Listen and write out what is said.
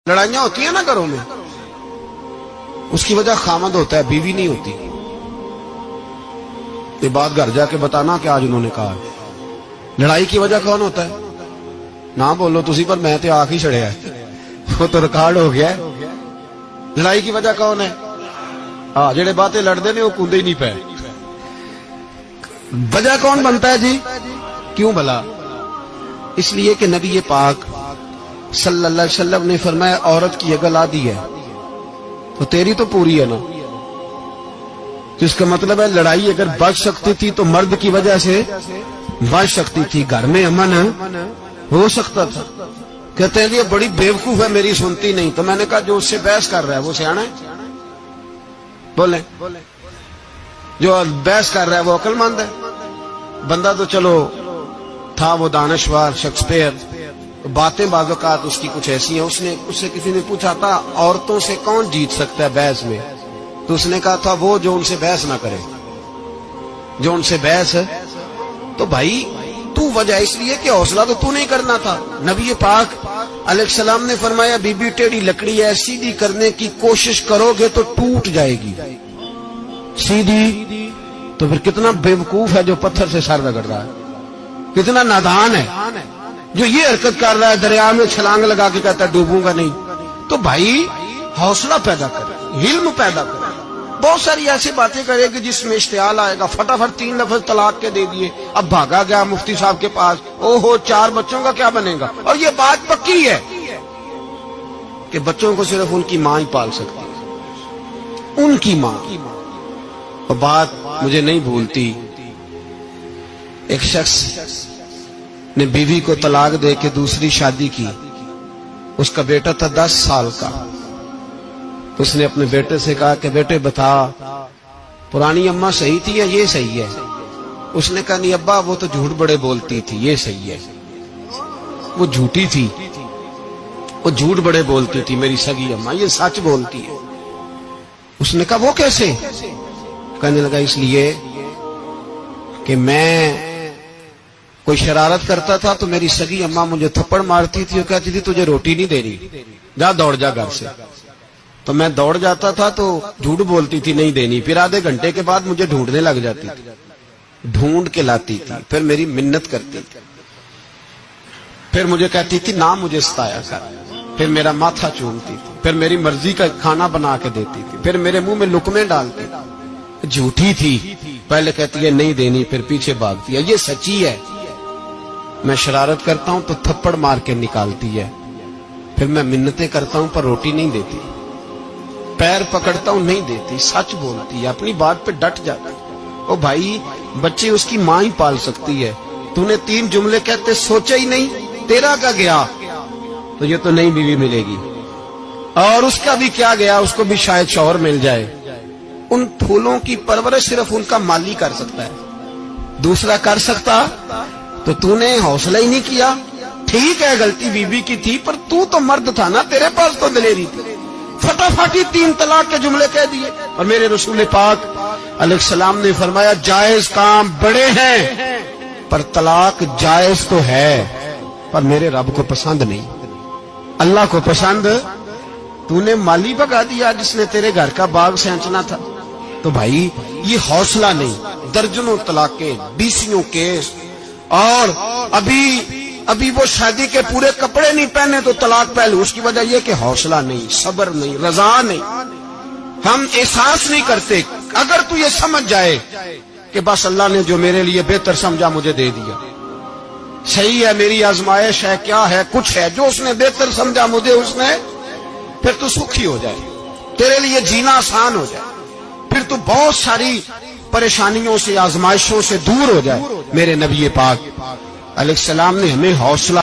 لڑائیاں ہوتی ہیں نا گھروں میں، اس کی وجہ خامد ہوتا ہے، بیوی نہیں ہوتی۔ یہ بات گھر جا کے بتانا کہ آج انہوں نے کہا لڑائی کی وجہ کون ہوتا ہے؟ نہ بولو تسی، پر میں تے آخ ہی چھڑیا ہے، وہ تو ریکارڈ ہو گیا ہے۔ لڑائی کی وجہ کون ہے؟ ہاں، جڑے باتیں لڑتے ہیں وہ کودے ہی نہیں پے۔ وجہ کون بنتا ہے جی؟ کیوں بھلا؟ اس لیے کہ نبی پاک صلی اللہ علیہ وسلم نے فرمایا عورت کی اگر آدھی ہے تو تیری تو پوری ہے نا، جس کا مطلب ہے لڑائی اگر بچ سکتی تھی تو مرد کی وجہ سے بچ سکتی تھی، گھر میں امن ہو سکتا تھا۔ کہتے ہیں یہ بڑی بیوقوف ہے، میری سنتی نہیں۔ تو میں نے کہا جو اس سے بحث کر رہا ہے وہ سیانا ہے؟ بولیں، جو بحث کر رہا ہے وہ عقل مند ہے؟ بندہ تو چلو تھا وہ دانشور شیکسپیئر، باتیں بعض اوقات اس کی کچھ ایسی ہیں۔ اس سے کسی نے پوچھا تھا عورتوں سے کون جیت سکتا ہے بحث میں، تو اس نے کہا تھا وہ جو ان سے بحث نہ کرے، جو ان سے بحث ہے۔ تو بھائی تو وجہ اس لیے کہ حوصلہ تو نہیں کرنا تھا۔ نبی پاک علیہ السلام نے فرمایا بی بی ٹیڑھی لکڑی ہے، سیدھی کرنے کی کوشش کرو گے تو ٹوٹ جائے گی، سیدھی تو پھر کتنا بیوقوف ہے جو پتھر سے سر رگڑ رہا ہے، کتنا نادان ہے جو یہ حرکت کر رہا ہے، دریا میں چھلانگ لگا کے کہتا ہے ڈوبوں گا نہیں۔ تو بھائی حوصلہ پیدا کرے، علم پیدا کرے۔ بہت ساری ایسی باتیں کرے کہ جس میں اشتعال آئے گا، فٹافٹ 3 لفظ طلاق کے دے دیے، اب بھاگا گیا مفتی صاحب کے پاس، او ہو 4 بچوں کا کیا بنے گا؟ اور یہ بات پکی ہے کہ بچوں کو صرف ان کی ماں ہی پال سکتی ہے، ان کی ماں۔ اور بات مجھے نہیں بھولتی، ایک شخص نے بیوی کو طلاق دے کے دوسری شادی کی، اس کا بیٹا تھا 10 سال کا۔ اس نے اپنے بیٹے سے کہا کہ بیٹے بتا پرانی اماں صحیح تھی یا یہ صحیح ہے؟ اس نے کہا نہیں ابا وہ تو جھوٹ بڑے بولتی تھی، یہ صحیح ہے۔ وہ جھوٹی تھی، وہ جھوٹ بڑے بولتی تھی میری سگی اماں، یہ سچ بولتی ہے۔ اس نے کہا وہ کیسے؟ کہنے لگا اس لیے کہ میں کوئی شرارت کرتا تھا تو میری سگی اماں مجھے تھپڑ مارتی تھی، وہ کہتی تھی تجھے روٹی نہیں دینی، جا دوڑ جا گھر سے۔ تو میں دوڑ جاتا تھا تو جھوٹ بولتی تھی نہیں دینی، پھر آدھے گھنٹے کے بعد مجھے ڈھونڈنے لگ جاتی تھی، ڈھونڈ کے لاتی تھی، پھر میری منت کرتی تھی، پھر مجھے کہتی تھی نہ مجھے ستایا کر، پھر میرا ماتھا چومتی تھی، پھر میری مرضی کا کھانا بنا کے دیتی تھی، پھر میرے منہ میں لقمے ڈالتی تھی۔ جھوٹی تھی، پہلے کہتی ہے نہیں دینی، پھر پیچھے بھاگتی ہے۔ یہ سچی ہے، میں شرارت کرتا ہوں تو تھپڑ مار کے نکالتی ہے، پھر میں منتیں کرتا ہوں پر روٹی نہیں دیتی، پیر پکڑتا ہوں نہیں دیتی، سچ بولتی ہے، اپنی بات پہ ڈٹ جاتی ہے۔ او بھائی بچے اس کی ماں ہی پال سکتی ہے، تو نے 3 جملے کہتے سوچا ہی نہیں، تیرا کا گیا تو یہ تو نئی بیوی ملے گی، اور اس کا بھی کیا گیا، اس کو بھی شاید شوہر مل جائے۔ ان پھولوں کی پرورش صرف ان کا مالی کر سکتا ہے، دوسرا کر سکتا تو نے حوصلہ ہی نہیں کیا۔ ٹھیک ہے غلطی بیوی کی تھی، پر تو مرد تھا نا، تیرے پاس تو دلیری تھی، فٹافٹ 3 طلاق کے جملے کہہ دیے۔ اور میرے رسول پاک علیہ السلام نے فرمایا جائز کام بڑے ہیں، پر طلاق جائز تو ہے پر میرے رب کو پسند نہیں، اللہ کو پسند۔ تو نے مالی بگا دیا جس نے تیرے گھر کا باغ سینچنا تھا۔ تو بھائی یہ حوصلہ نہیں، درجنوں طلاقیں، 20 کیس، اور ابھی وہ شادی کے پورے کپڑے نہیں پہنے تو طلاق پہلے۔ اس کی وجہ یہ کہ حوصلہ نہیں، صبر نہیں، رضا نہیں، ہم احساس نہیں کرتے۔ اگر تو یہ سمجھ جائے کہ بس اللہ نے جو میرے لیے بہتر سمجھا مجھے دے دیا، صحیح ہے، میری آزمائش ہے، کیا ہے، کچھ ہے، جو اس نے بہتر سمجھا مجھے اس نے، پھر تو سکھی ہو جائے، تیرے لیے جینا آسان ہو جائے، پھر تو بہت ساری پریشانیوں سے آزمائشوں سے دور ہو جائے۔ میرے نبی پاک علیہ السلام نے ہمیں حوصلہ